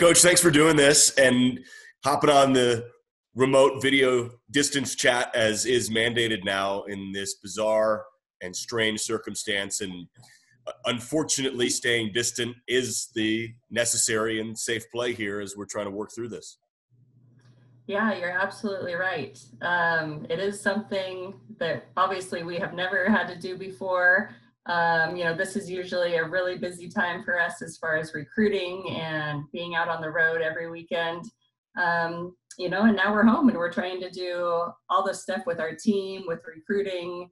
Coach, thanks for doing this and hopping on the remote video distance chat as is mandated now in this bizarre and strange circumstance. And unfortunately, staying distant is the necessary and safe play here as we're trying to work through this. Yeah, you're absolutely right. It is something that obviously we have never had to do before. This is usually a really busy time for us as far as recruiting and being out on the road every weekend. And now we're home and we're trying to do all this stuff with our team, with recruiting,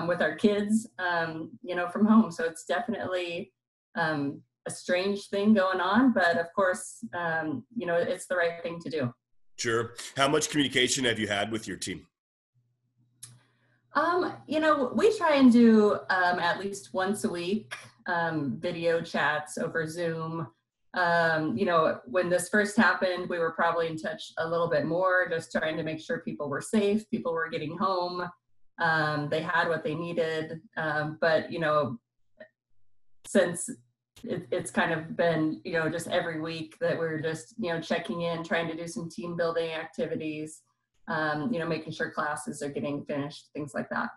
with our kids, from home. So it's definitely a strange thing going on, but of course, it's the right thing to do. Sure. How much communication have you had with your team? We try and do at least once a week video chats over Zoom. When this first happened, we were probably in touch a little bit more, just trying to make sure people were safe, people were getting home, they had what they needed. But since it's kind of been, just every week that we're just, checking in, trying to do some team building activities, making sure classes are getting finished, things like that.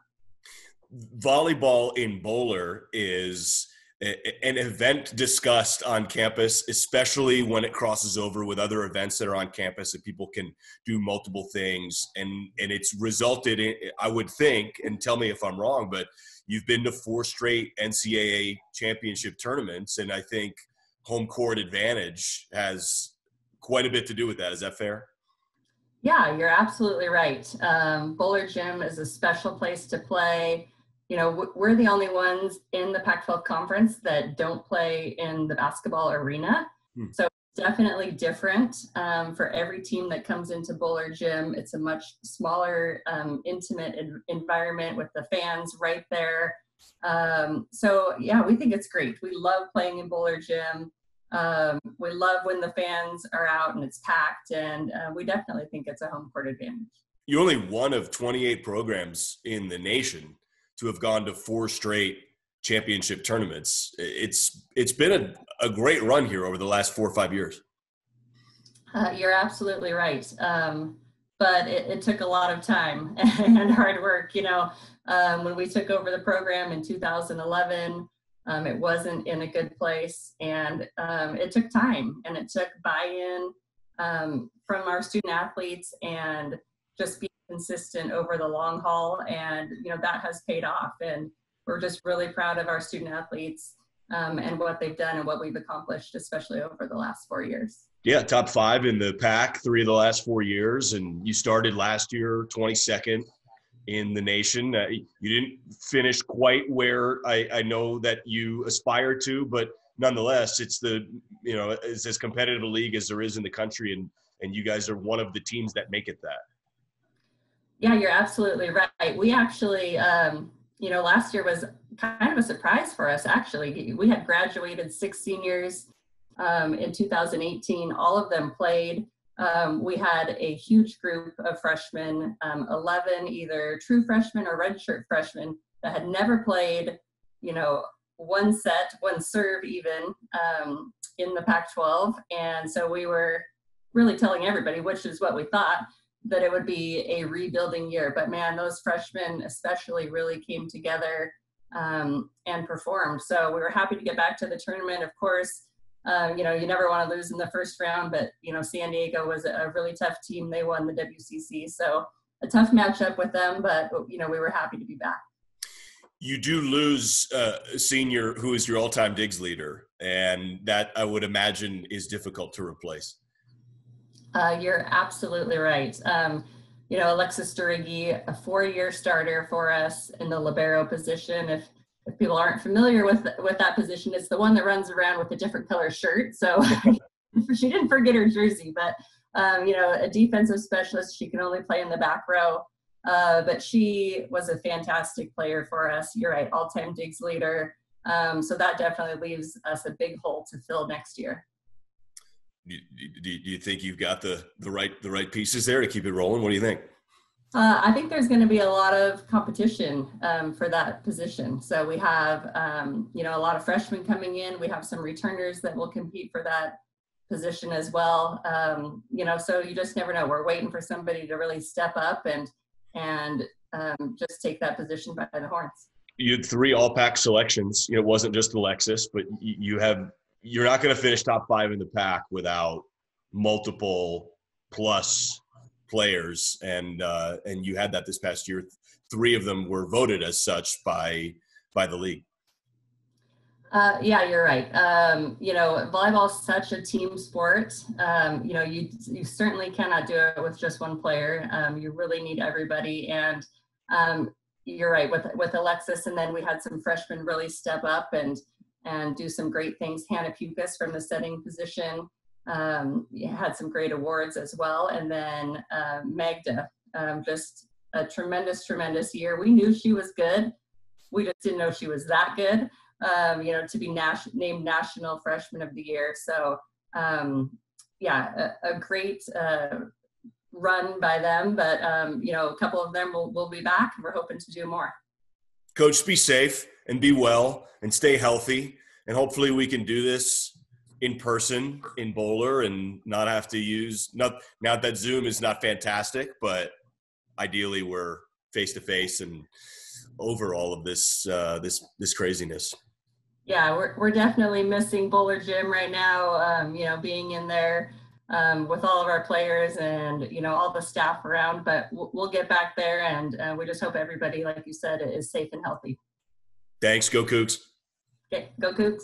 Volleyball in Bowler is an event discussed on campus, especially when it crosses over with other events that are on campus and people can do multiple things. And it's resulted in, I would think, and tell me if I'm wrong, but you've been to 4 straight NCAA championship tournaments. And I think home court advantage has quite a bit to do with that. Is that fair? Yeah, you're absolutely right. Bowler Gym is a special place to play. We're the only ones in the Pac-12 conference that don't play in the basketball arena. So it's definitely different for every team that comes into Bowler Gym. It's a much smaller, intimate environment with the fans right there. So yeah, we think it's great. We love playing in Bowler Gym. We love when the fans are out and it's packed, and we definitely think it's a home court advantage. You're only one of 28 programs in the nation to have gone to 4 straight championship tournaments. It's been a great run here over the last 4 or 5 years. You're absolutely right. But it took a lot of time and hard work. When we took over the program in 2011, it wasn't in a good place, and it took time and it took buy-in from our student athletes and just being consistent over the long haul. And, that has paid off, and we're just really proud of our student athletes and what they've done and what we've accomplished, especially over the last 4 years. Yeah, top 5 in the pack 3 of the last 4 years, and you started last year 22nd in the nation. You didn't finish quite where I know that you aspire to, but nonetheless, it's it's as competitive a league as there is in the country, and you guys are one of the teams that make it that. Yeah, you're absolutely right. We actually, last year was kind of a surprise for us, actually. We had graduated 6 seniors in 2018. All of them played. We had a huge group of freshmen, 11 either true freshmen or redshirt freshmen that had never played, one set, one serve even in the Pac-12. And so we were really telling everybody, which is what we thought, that it would be a rebuilding year. But man, those freshmen especially really came together and performed. So we were happy to get back to the tournament. Of course, you never want to lose in the first round, but, San Diego was a really tough team. They won the WCC. So a tough matchup with them, but, we were happy to be back. You do lose a senior who is your all-time Diggs leader, and that I would imagine is difficult to replace. You're absolutely right. Alexis Durigi, a 4-year starter for us in the libero position. If people aren't familiar with that position, it's the one that runs around with a different color shirt. So she didn't forget her jersey, but, a defensive specialist, she can only play in the back row. But she was a fantastic player for us. You're right, all-time Diggs leader. So that definitely leaves us a big hole to fill next year. Do you think you've got the right pieces there to keep it rolling? What do you think? I think there's going to be a lot of competition for that position. So we have, a lot of freshmen coming in. We have some returners that will compete for that position as well. So you just never know. We're waiting for somebody to really step up and just take that position by the horns. You had 3 all-pack selections. It wasn't just Alexis, but you're not going to finish top 5 in the pack without multiple plus players, and you had that this past year. 3 of them were voted as such by the league. Yeah, you're right. Volleyball is such a team sport. You certainly cannot do it with just one player. You really need everybody. And you're right with Alexis. And then we had some freshmen really step up and do some great things. Hannah Pukas from the setting position had some great awards as well. And then Magda, just a tremendous year. We knew she was good. We just didn't know she was that good. To be named National Freshman of the Year. So, a great run by them. But, a couple of them will be back, and we're hoping to do more. Coach, be safe and be well and stay healthy. And hopefully we can do this in person in Bowler and not have to use – not that Zoom is not fantastic, but ideally we're face-to-face and over all of this craziness. Yeah, we're definitely missing Bowler Gym right now, being in there with all of our players and, all the staff around. But we'll get back there, and we just hope everybody, like you said, is safe and healthy. Thanks. Go Cougs. Okay, go Cougs.